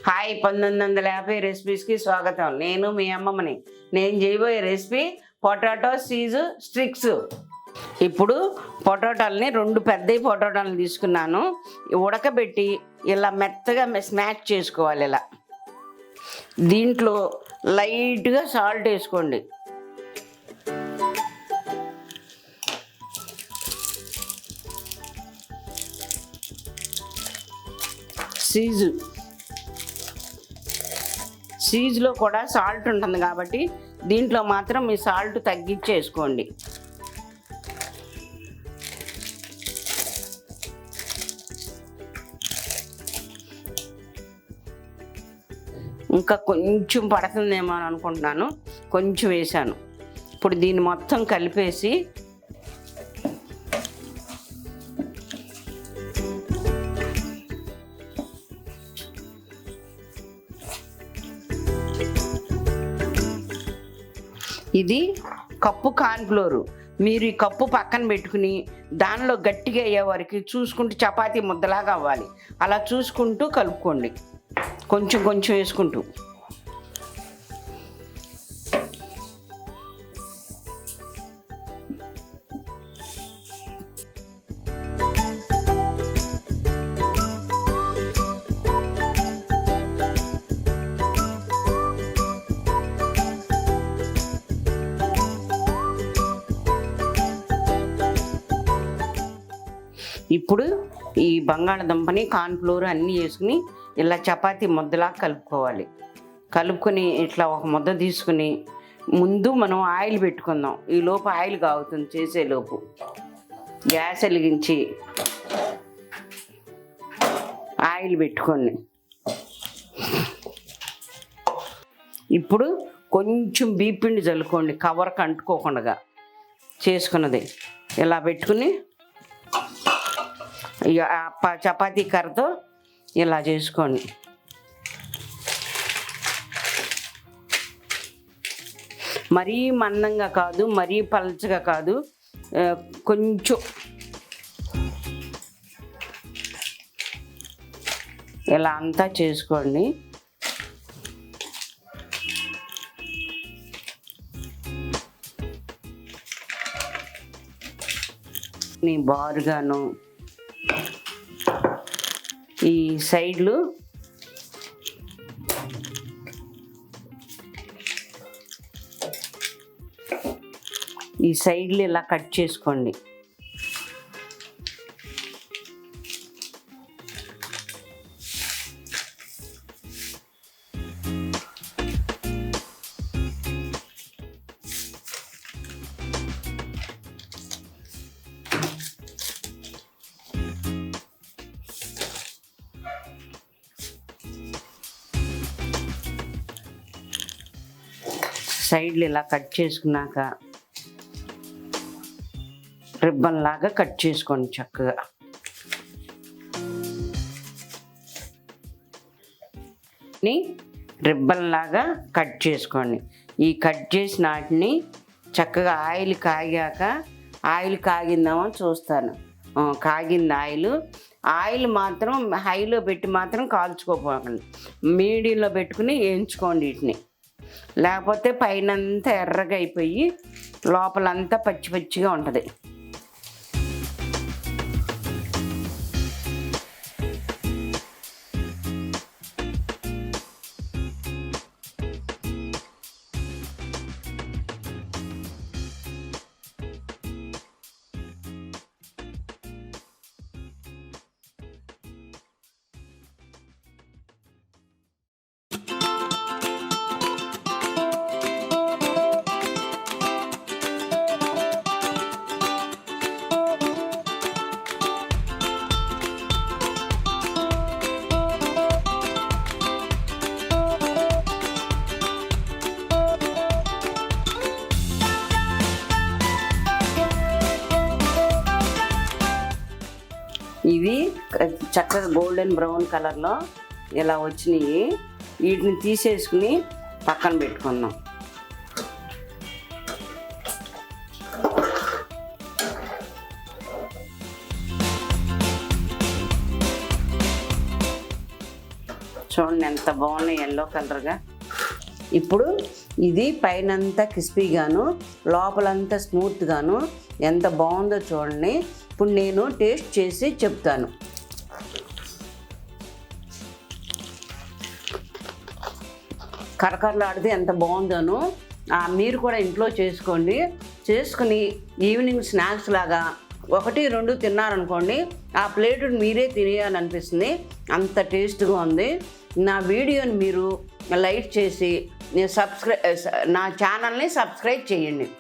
Hi 1950 రెసిపీస్కి స్వాగతం. నేను మీ అమ్మమ్మని. నేను చేయబోయే రెసిపీ పొటాటో చీజ్ స్టిక్స్. ఇప్పుడు పొటాటోల్ని 2 పెద్దవి పొటాటోలను తీసుకున్నాను. ఉడకబెట్టి ఇలా మెత్తగా స్మాష్ చేసుకోవాలి. ఇలా దీంట్లో లైట్గా సాల్ట్ వేసుకోండి. చీజ్లో కూడా సాల్ట్ ఉంటుంది కాబట్టి దీంట్లో మాత్రం మీ సాల్ట్ తగ్గించేసుకోండి. ఇంకా కొంచెం పడుతుందేమో అని అనుకుంటున్నాను, కొంచెం వేసాను. ఇప్పుడు దీన్ని మొత్తం కలిపేసి ఇది కప్పు కార్న్ఫ్లోరు. మీరు ఈ కప్పు పక్కన పెట్టుకుని దానిలో గట్టిగా అయ్యే వరకు చూసుకుంటూ చపాతీ ముద్దలాగా అవ్వాలి. అలా చూసుకుంటూ కలుపుకోండి, కొంచెం కొంచెం వేసుకుంటూ. ఇప్పుడు ఈ బంగాళదుంపని కార్న్ఫ్లోర్ అన్నీ వేసుకుని ఇలా చపాతీ ముద్దలా కలుపుకోవాలి. కలుపుకొని ఇట్లా ఒక ముద్ద తీసుకుని ముందు మనం ఆయిల్ పెట్టుకుందాం. ఈ లోపు ఆయిల్ కాగుతుంది. చేసేలోపు గ్యాస్ వెలిగించి ఆయిల్ పెట్టుకోండి. ఇప్పుడు కొంచెం బీపిండి చల్లుకోండి, కవర్కి అంటుకోకుండా. చేసుకున్నది ఇలా పెట్టుకుని చపాతీ కర్రతో ఇలా చేసుకోండి. మరీ మందంగా కాదు, మరీ పలచగా కాదు, కొంచెం ఇలా అంతా చేసుకోండి. నీ బారుగాను ఈ సైడ్లు ఇలా కట్ చేసుకోండి. సైడ్లు ఇలా కట్ చేసుకున్నాక రిబ్బన్ లాగా కట్ చేసుకోండి చక్కగా. రిబ్బన్ లాగా కట్ చేసుకోండి. ఈ కట్ చేసిన వాటిని చక్కగా ఆయిల్ కాగాక, ఆయిల్ కాగిందామో చూస్తాను. కాగింది ఆయిల్ మాత్రం హైలో పెట్టి మాత్రం కాల్చుకోపోకండి. మీడియంలో పెట్టుకుని వేయించుకోండి వీటిని. లేకపోతే పైనంతా ఎర్రగా అయిపోయి లోపలంతా పచ్చి పచ్చిగా ఉంటుంది. ఇవి చక్కగా గోల్డెన్ బ్రౌన్ కలర్లో ఇలా వచ్చినాయి. వీటిని తీసేసుకుని పక్కన పెట్టుకుందాం. చూడండి ఎంత బాగున్నాయి ఎల్లో కలర్గా. ఇప్పుడు ఇది పైనంతా క్రిస్పీగాను లోపలంతా స్మూత్గాను ఎంత బాగుందో చూడండి. ఇప్పుడు నేను టేస్ట్ చేసి చెప్తాను. కరకరలాడితే ఎంత బాగుందోను. మీరు కూడా ఇంట్లో చేసుకోండి. చేసుకుని ఈవినింగ్ స్నాక్స్ లాగా 1, 2 తిన్నారనుకోండి, ఆ ప్లేట్ మీరే తినేయాలనిపిస్తుంది, అంత టేస్ట్గా ఉంది. నా వీడియోని మీరు లైక్ చేసి నా ఛానల్ని సబ్స్క్రైబ్ చేయండి.